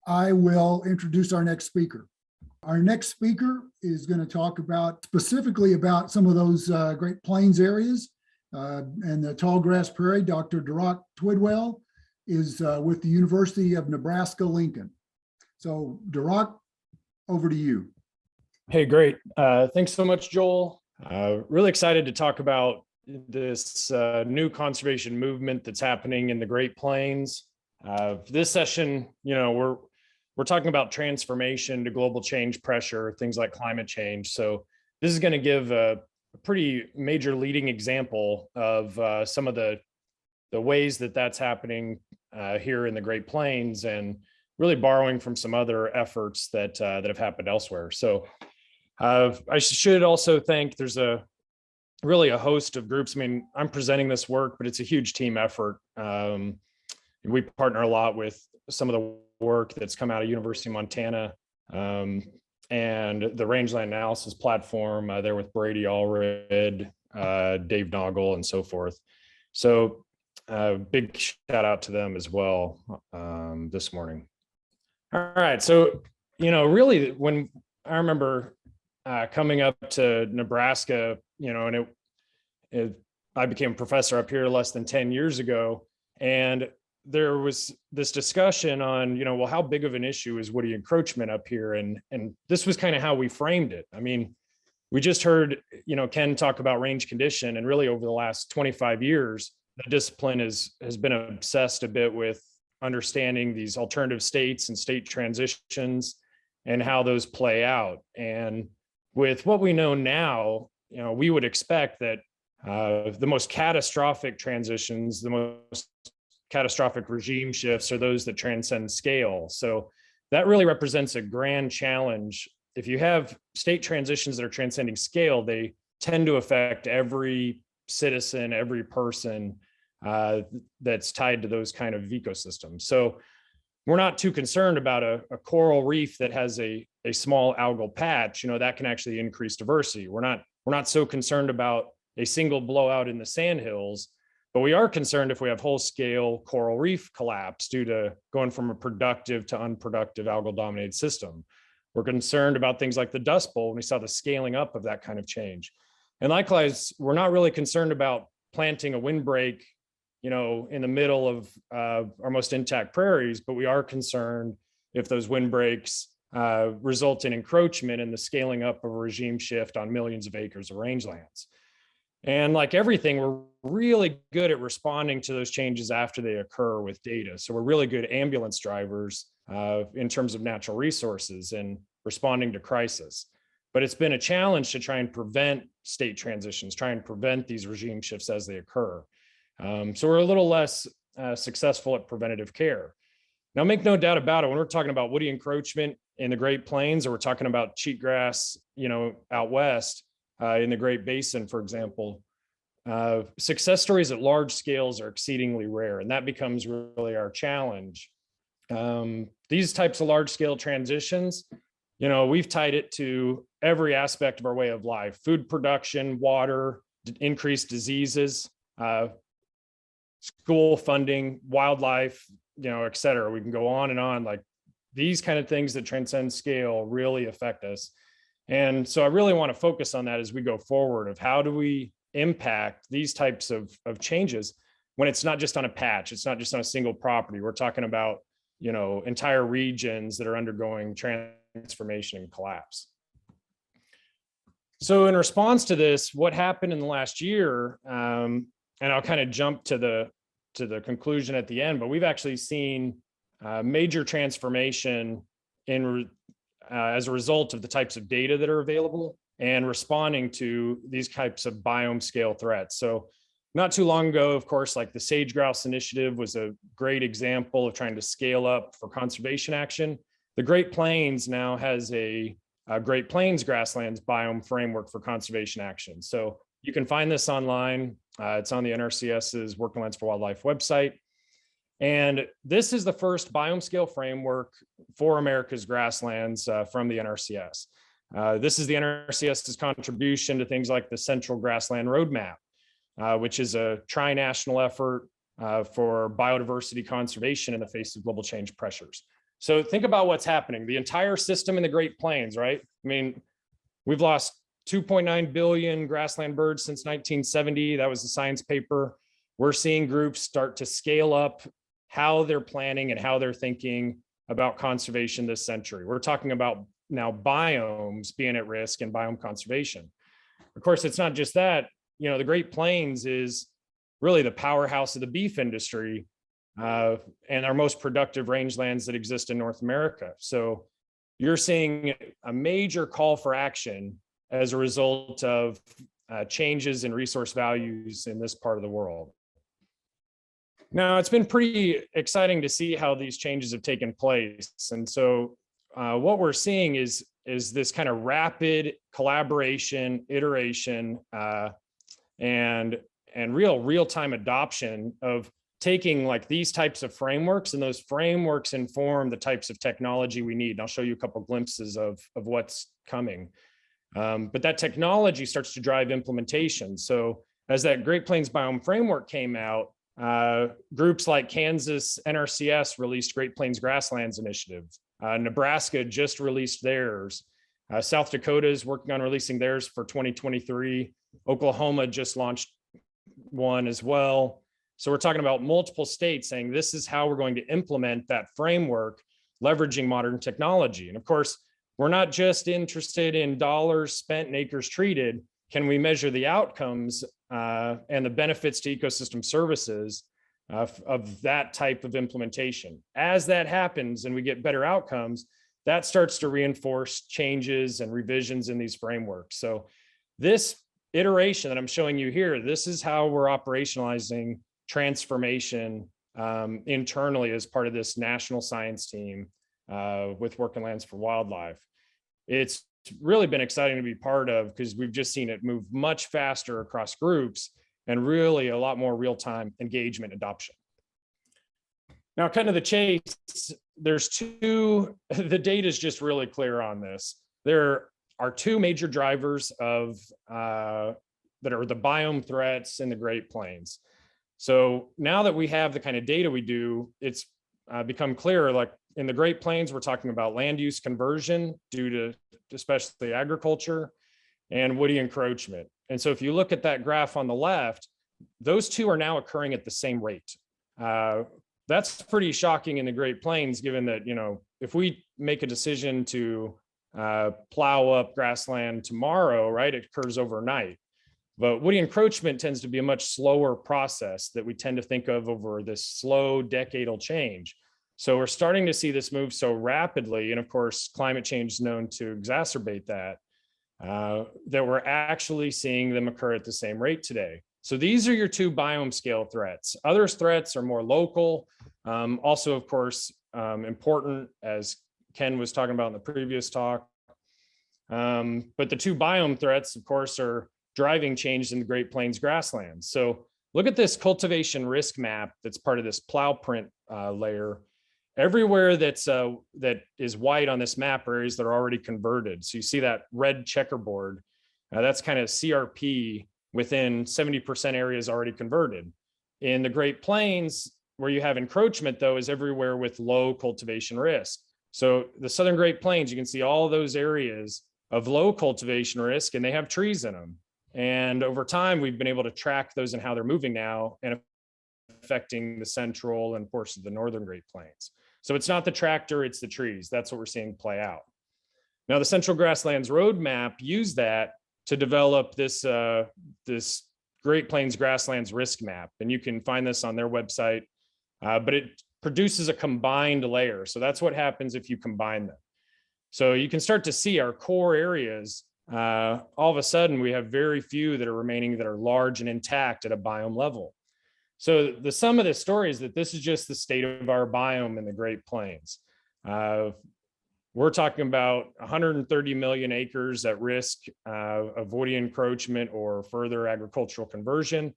I will introduce our next speaker. Our next speaker is going to talk specifically about some of those Great Plains areas and the tall grass prairie. Dr. Dirac Twidwell is with the University of Nebraska, Lincoln. So Dirac, over to you. Hey, great. Thanks so much, Joel. Really excited to talk about this new conservation movement that's happening in the Great Plains. This session, we're talking about transformation to global change pressure, things like climate change. So this is going to give a pretty major leading example of some of the ways that that's happening here in the Great Plains, and really borrowing from some other efforts that have happened elsewhere. So I should also thank, there's really a host of groups. I mean, I'm presenting this work, but it's a huge team effort. We partner a lot with some of the work that's come out of University of Montana and the Rangeland analysis platform there with Brady Allred, Dave Noggle, and so forth. So big shout out to them as well this morning. All right, so really when I remember coming up to Nebraska, and I became a professor up here less than 10 years ago, and there was this discussion on, well, how big of an issue is woody encroachment up here? And this was kind of how we framed it. I mean, we just heard, Ken talk about range condition, and really over the last 25 years, the discipline has been obsessed a bit with understanding these alternative states and state transitions and how those play out. And with what we know now, we would expect that the most catastrophic transitions, the most catastrophic regime shifts are those that transcend scale. So that really represents a grand challenge. If you have state transitions that are transcending scale, they tend to affect every citizen, every person that's tied to those kind of ecosystems. So we're not too concerned about a coral reef that has a small algal patch, that can actually increase diversity. We're not so concerned about a single blowout in the sandhills, but we are concerned if we have whole scale coral reef collapse due to going from a productive to unproductive algal dominated system. We're concerned about things like the Dust Bowl when we saw the scaling up of that kind of change. And likewise, we're not really concerned about planting a windbreak, in the middle of our most intact prairies, but we are concerned if those windbreaks result in encroachment and the scaling up of a regime shift on millions of acres of rangelands. And like everything, we're really good at responding to those changes after they occur with data. So we're really good ambulance drivers in terms of natural resources and responding to crisis. But it's been a challenge to try and prevent state transitions, try and prevent these regime shifts as they occur. So we're a little less successful at preventative care. Now, make no doubt about it, when we're talking about woody encroachment in the Great Plains, or we're talking about cheatgrass, out west in the Great Basin, for example, success stories at large scales are exceedingly rare, and that becomes really our challenge. These types of large scale transitions, we've tied it to every aspect of our way of life: food production, water, increased diseases, school funding, wildlife, et cetera. We can go on and on. Like, these kind of things that transcend scale really affect us. And so I really want to focus on that as we go forward, of how do we impact these types of changes when it's not just on a patch, it's not just on a single property. We're talking about, entire regions that are undergoing transformation and collapse. So in response to this, what happened in the last year, and I'll kind of jump to the conclusion at the end, but we've actually seen major transformation as a result of the types of data that are available and responding to these types of biome scale threats. So not too long ago, of course, like the Sage Grouse Initiative was a great example of trying to scale up for conservation action. The Great Plains now has a Great Plains Grasslands biome framework for conservation action. So you can find this online. It's on the NRCS's Working Lands for Wildlife website. And this is the first Biome-Scale framework for America's grasslands from the NRCS. This is the NRCS's contribution to things like the Central Grassland Roadmap, which is a tri-national effort for biodiversity conservation in the face of global change pressures. So think about what's happening. The entire system in the Great Plains, right? I mean, we've lost 2.9 billion grassland birds since 1970. That was the science paper. We're seeing groups start to scale up how they're planning and how they're thinking about conservation this century. We're talking about now biomes being at risk and biome conservation. Of course, it's not just that. You know, the Great Plains is really the powerhouse of the beef industry and our most productive rangelands that exist in North America. So you're seeing a major call for action as a result of changes in resource values in this part of the world. Now, it's been pretty exciting to see how these changes have taken place. And so what we're seeing is this kind of rapid collaboration, iteration, and real-time adoption of taking like these types of frameworks, and those frameworks inform the types of technology we need. And I'll show you a couple glimpses of what's coming. But that technology starts to drive implementation. So as that Great Plains Biome Framework came out, groups like Kansas NRCS released Great Plains Grasslands Initiative. Nebraska just released theirs. South Dakota is working on releasing theirs for 2023. Oklahoma just launched one as well. So we're talking about multiple states saying this is how we're going to implement that framework, leveraging modern technology. And of course, we're not just interested in dollars spent and acres treated. Can we measure the outcomes and the benefits to ecosystem services of that type of implementation? As that happens and we get better outcomes, that starts to reinforce changes and revisions in these frameworks. So this iteration that I'm showing you here, this is how we're operationalizing transformation internally as part of this national science team with Working Lands for Wildlife. It's really been exciting to be part of because we've just seen it move much faster across groups and really a lot more real-time engagement adoption. Now, kind of the chase, there's the data is just really clear on this. There are two major drivers of that are the biome threats in the Great Plains. So now that we have the kind of data we do, it's become clearer, like in the Great Plains, we're talking about land use conversion due to especially agriculture and woody encroachment. And so if you look at that graph on the left, those two are now occurring at the same rate. That's pretty shocking in the Great Plains, given that, you know, if we make a decision to plow up grassland tomorrow, right, it occurs overnight. But woody encroachment tends to be a much slower process that we tend to think of over this slow decadal change. So we're starting to see this move so rapidly. And of course, climate change is known to exacerbate that, that we're actually seeing them occur at the same rate today. So these are your two biome scale threats. Other threats are more local. Also, of course, important, as Ken was talking about in the previous talk. But the two biome threats, of course, are driving change in the Great Plains grasslands. So look at this cultivation risk map that's part of this plow print layer. Everywhere that is white on this map are areas that are already converted. So you see that red checkerboard, that's kind of CRP within 70% areas already converted. In the Great Plains, where you have encroachment, though, is everywhere with low cultivation risk. So the Southern Great Plains, you can see all those areas of low cultivation risk, and they have trees in them. And over time, we've been able to track those and how they're moving now and affecting the central and portions of the Northern Great Plains. So it's not the tractor, it's the trees. That's what we're seeing play out. Now, the Central Grasslands Roadmap used that to develop this, this Great Plains Grasslands risk map. And you can find this on their website, but it produces a combined layer. So that's what happens if you combine them. So you can start to see our core areas. All of a sudden, we have very few that are remaining that are large and intact at a biome level. So the sum of this story is that this is just the state of our biome in the Great Plains. We're talking about 130 million acres at risk of woody encroachment or further agricultural conversion.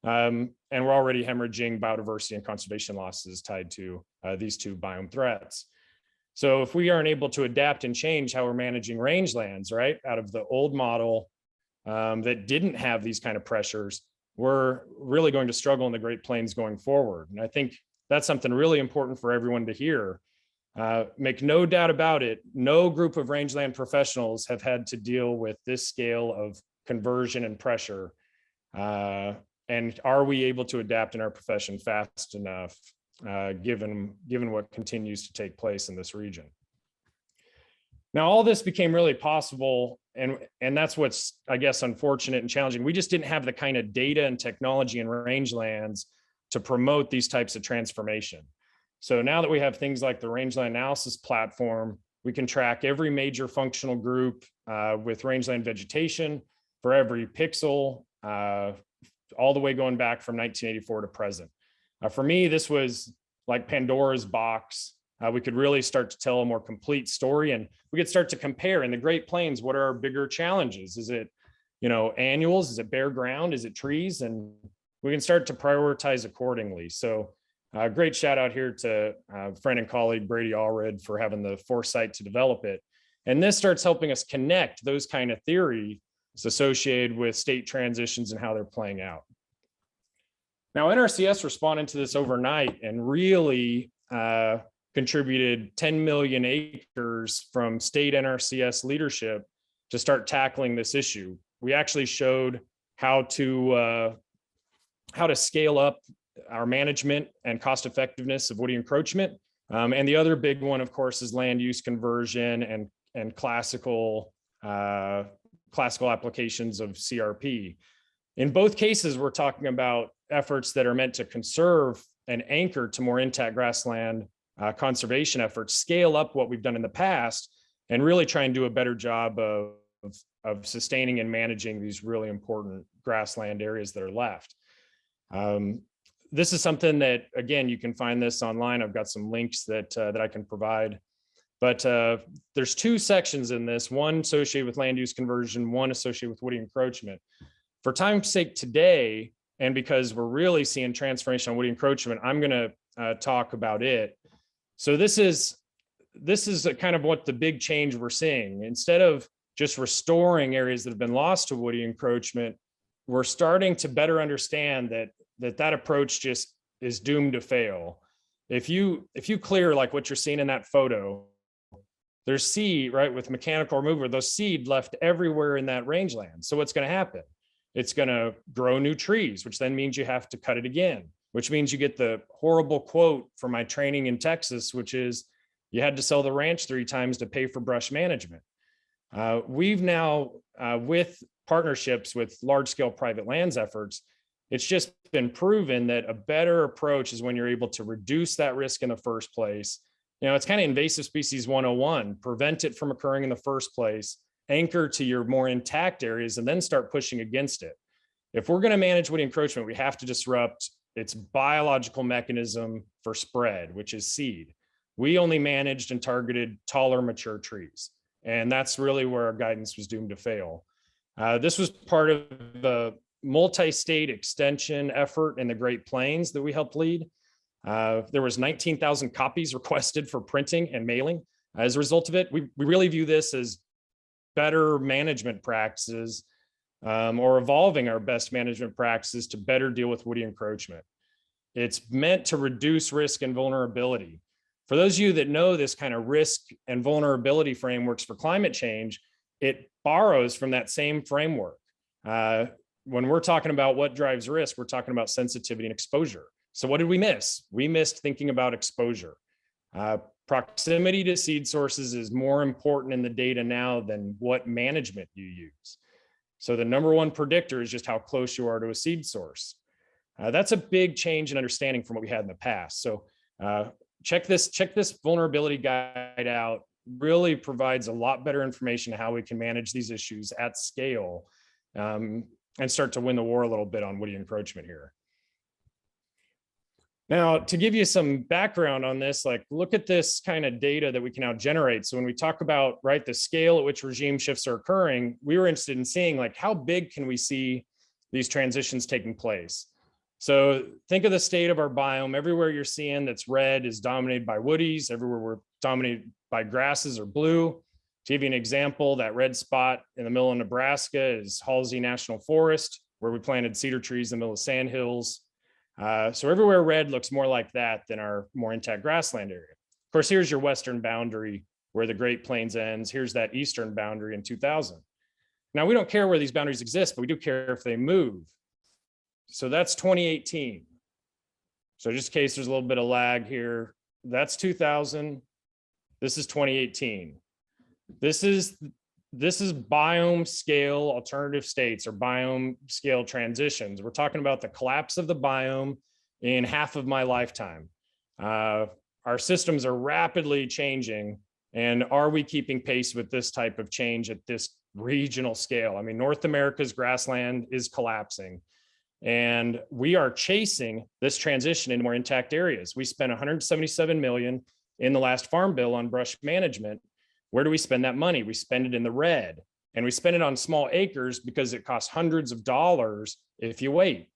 And we're already hemorrhaging biodiversity and conservation losses tied to these two biome threats. So if we aren't able to adapt and change how we're managing rangelands, right, out of the old model that didn't have these kind of pressures, we're really going to struggle in the Great Plains going forward. And I think that's something really important for everyone to hear. Make no doubt about it, no group of rangeland professionals have had to deal with this scale of conversion and pressure. And are we able to adapt in our profession fast enough, given what continues to take place in this region? Now, all this became really possible, and that's what's, I guess, unfortunate and challenging. We just didn't have the kind of data and technology in rangelands to promote these types of transformation. So now that we have things like the Rangeland Analysis Platform, we can track every major functional group with rangeland vegetation for every pixel, all the way going back from 1984 to present. For me, this was like Pandora's box. We could really start to tell a more complete story, and we could start to compare in the Great Plains. What are our bigger challenges? Is it, annuals? Is it bare ground? Is it trees? And we can start to prioritize accordingly. So great shout out here to friend and colleague Brady Allred for having the foresight to develop it. And this starts helping us connect those kind of theories associated with state transitions and how they're playing out. Now, NRCS responded to this overnight and really contributed 10 million acres from state NRCS leadership to start tackling this issue. We actually showed how to scale up our management and cost effectiveness of woody encroachment. And the other big one, of course, is land use conversion and classical applications of CRP. In both cases, we're talking about efforts that are meant to conserve and anchor to more intact grassland conservation efforts, scale up what we've done in the past, and really try and do a better job of sustaining and managing these really important grassland areas that are left. This is something that, again, you can find this online. I've got some links that I can provide. But there's two sections in this, one associated with land use conversion, one associated with woody encroachment. For time's sake today, and because we're really seeing transformation on woody encroachment, I'm going to talk about it. So this is kind of what the big change we're seeing. Instead of just restoring areas that have been lost to woody encroachment, we're starting to better understand that approach just is doomed to fail. If you clear like what you're seeing in that photo, there's seed, right, with mechanical remover, those seed left everywhere in that rangeland. So what's going to happen? It's going to grow new trees, which then means you have to cut it again, which means you get the horrible quote from my training in Texas, which is you had to sell the ranch 3 times to pay for brush management. We've now, with partnerships with large scale private lands efforts, it's just been proven that a better approach is when you're able to reduce that risk in the first place. It's kind of invasive species 101, prevent it from occurring in the first place, anchor to your more intact areas, and then start pushing against it. If we're going to manage woody encroachment, we have to disrupt its biological mechanism for spread, which is seed. We only managed and targeted taller, mature trees. And that's really where our guidance was doomed to fail. This was part of the multi-state extension effort in the Great Plains that we helped lead. There was 19,000 copies requested for printing and mailing. As a result of it, we really view this as better management practices, or evolving our best management practices to better deal with woody encroachment. It's meant to reduce risk and vulnerability. For those of you that know this kind of risk and vulnerability frameworks for climate change, it borrows from that same framework. When we're talking about what drives risk, we're talking about sensitivity and exposure. So what did we miss? We missed thinking about exposure. Proximity to seed sources is more important in the data now than what management you use. So the number one predictor is just how close you are to a seed source. That's a big change in understanding from what we had in the past. So check this vulnerability guide out. Really provides a lot better information on how we can manage these issues at scale, and start to win the war a little bit on woody encroachment here. Now, to give you some background on this, like look at this kind of data that we can now generate. So when we talk about, right, the scale at which regime shifts are occurring, we were interested in seeing like how big can we see these transitions taking place. So think of the state of our biome. Everywhere you're seeing that's red is dominated by woodies. Everywhere we're dominated by grasses or blue. To give you an example, that red spot in the middle of Nebraska is Halsey National Forest, where we planted cedar trees in the middle of sandhills. So everywhere red looks more like that than our more intact grassland area. Of course, here's your western boundary where the Great Plains ends. Here's that eastern boundary in 2000. Now, we don't care where these boundaries exist, but we do care if they move. So that's 2018. So just in case there's a little bit of lag here, that's 2000. This is 2018. This is biome-scale alternative states or biome-scale transitions. We're talking about the collapse of the biome in half of my lifetime. Our systems are rapidly changing, and are we keeping pace with this type of change at this regional scale? I mean, North America's grassland is collapsing, and we are chasing this transition into more intact areas. We spent 177 million in the last farm bill on brush management. Where do we spend that money? We spend it in the red, and we spend it on small acres because it costs hundreds of dollars if you wait.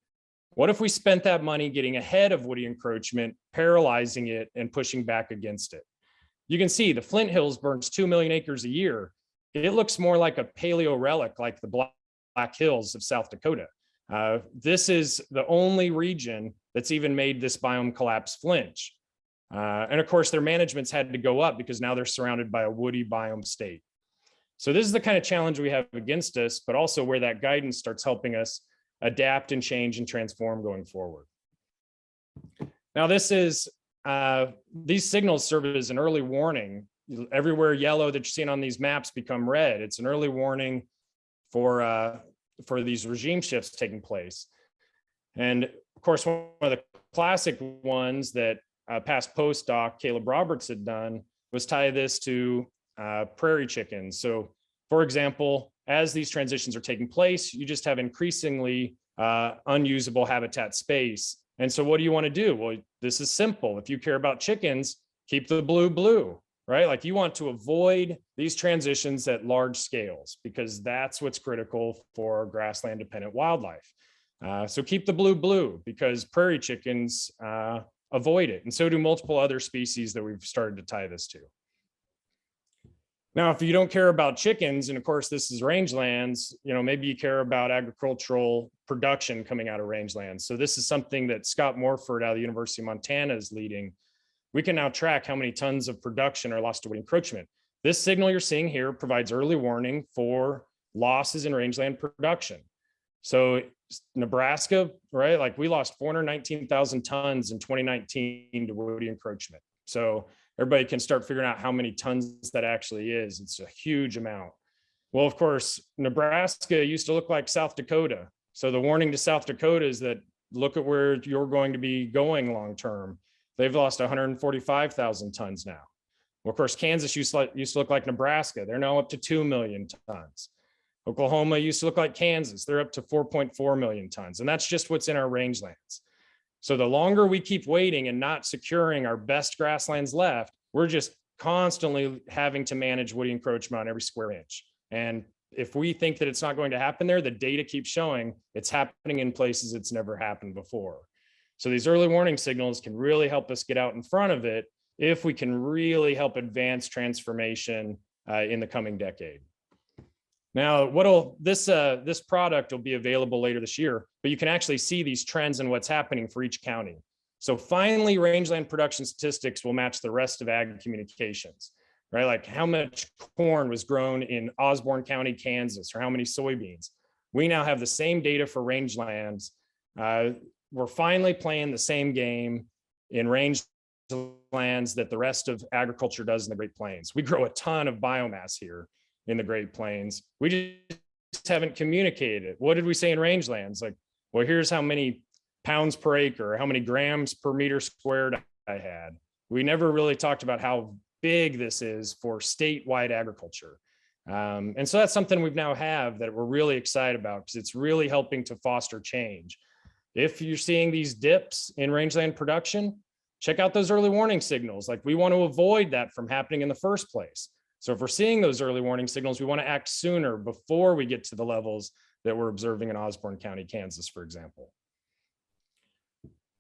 What if we spent that money getting ahead of woody encroachment, paralyzing it and pushing back against it? You can see the Flint Hills burns 2 million acres a year. It looks more like a paleo relic, like the Black Hills of South Dakota. This is the only region that's even made this biome collapse flinch. And of course, their management's had to go up because now they're surrounded by a woody biome state. So this is the kind of challenge we have against us, but also where that guidance starts helping us adapt and change and transform going forward. Now, this is these signals serve as an early warning. Everywhere yellow that you're seeing on these maps become red. It's an early warning for these regime shifts taking place. And of course, one of the classic ones that past postdoc Caleb Roberts had done was tie this to prairie chickens. So, for example, as these transitions are taking place, you just have increasingly unusable habitat space. And so what do you want to do? Well, this is simple. If you care about chickens, keep the blue, right? Like, you want to avoid these transitions at large scales because that's what's critical for grassland dependent wildlife. So keep the blue because prairie chickens avoid it. And so do multiple other species that we've started to tie this to. Now, if you don't care about chickens, and of course this is rangelands, maybe you care about agricultural production coming out of rangelands. So this is something that Scott Morford out of the University of Montana is leading. We can now track how many tons of production are lost to wood encroachment. This signal you're seeing here provides early warning for losses in rangeland production. So Nebraska, right? Like, we lost 419,000 tons in 2019 to woody encroachment. So everybody can start figuring out how many tons that actually is. It's a huge amount. Well, of course, Nebraska used to look like South Dakota. So the warning to South Dakota is that look at where you're going to be going long term. They've lost 145,000 tons now. Well, of course, Kansas used to look like Nebraska. They're now up to 2 million tons. Oklahoma used to look like Kansas. They're up to 4.4 million tons. And that's just what's in our rangelands. So the longer we keep waiting and not securing our best grasslands left, we're just constantly having to manage woody encroachment on every square inch. And if we think that it's not going to happen there, the data keeps showing it's happening in places it's never happened before. So these early warning signals can really help us get out in front of it if we can really help advance transformation in the coming decade. Now, this product will be available later this year, but you can actually see these trends and what's happening for each county. So finally, rangeland production statistics will match the rest of ag communications, right? Like how much corn was grown in Osborne County, Kansas, or how many soybeans. We now have the same data for rangelands. We're finally playing the same game in rangelands that the rest of agriculture does in the Great Plains. We grow a ton of biomass here in the Great Plains. We just haven't communicated it. What did we say in rangelands? Like, well, here's how many pounds per acre, how many grams per meter squared I had. We never really talked about how big this is for statewide agriculture. And so that's something we've now have that we're really excited about because it's really helping to foster change. If you're seeing these dips in rangeland production, check out those early warning signals. Like, we want to avoid that from happening in the first place. So if we're seeing those early warning signals, we want to act sooner before we get to the levels that we're observing in Osborne County, Kansas, for example.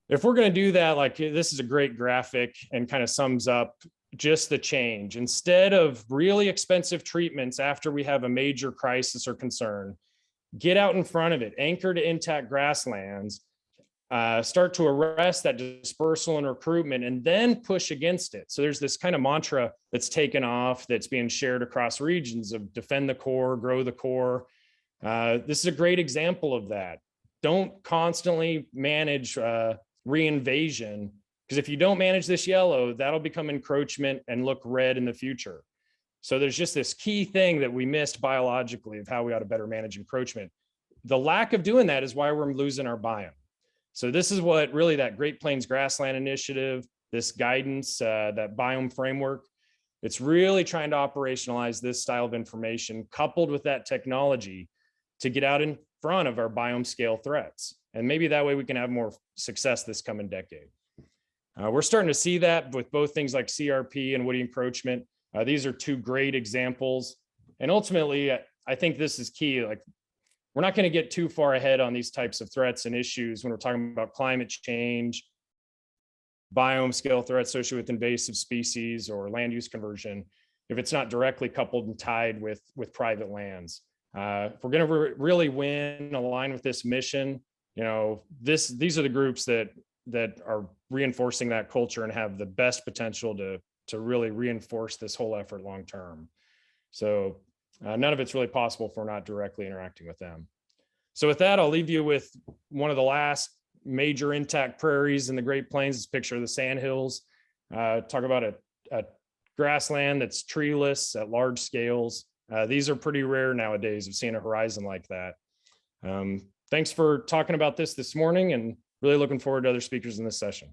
If we're going to do that, like, this is a great graphic and kind of sums up just the change. Instead of really expensive treatments after we have a major crisis or concern, get out in front of it, anchor to intact grasslands, start to arrest that dispersal and recruitment and then push against it. So there's this kind of mantra that's taken off that's being shared across regions of defend the core, grow the core. This is a great example of that. Don't constantly manage reinvasion, because if you don't manage this yellow, that'll become encroachment and look red in the future. So there's just this key thing that we missed biologically of how we ought to better manage encroachment. The lack of doing that is why we're losing our biome. So this is what really that Great Plains Grassland Initiative, this guidance, that biome framework, it's really trying to operationalize this style of information coupled with that technology to get out in front of our biome scale threats. And maybe that way we can have more success this coming decade. We're starting to see that with both things like CRP and woody encroachment. These are two great examples. And ultimately, I think this is key. Like, we're not going to get too far ahead on these types of threats and issues when we're talking about climate change, biome scale threats associated with invasive species or land use conversion, if it's not directly coupled and tied with private lands. If we're going to really win, align with this mission, these are the groups that are reinforcing that culture and have the best potential to really reinforce this whole effort long term. So none of it's really possible if we're not directly interacting with them. So with that, I'll leave you with one of the last major intact prairies in the Great Plains. This picture of the sandhills. Talk about a grassland that's treeless at large scales. These are pretty rare nowadays of seeing a horizon like that. Thanks for talking about this morning, and really looking forward to other speakers in this session.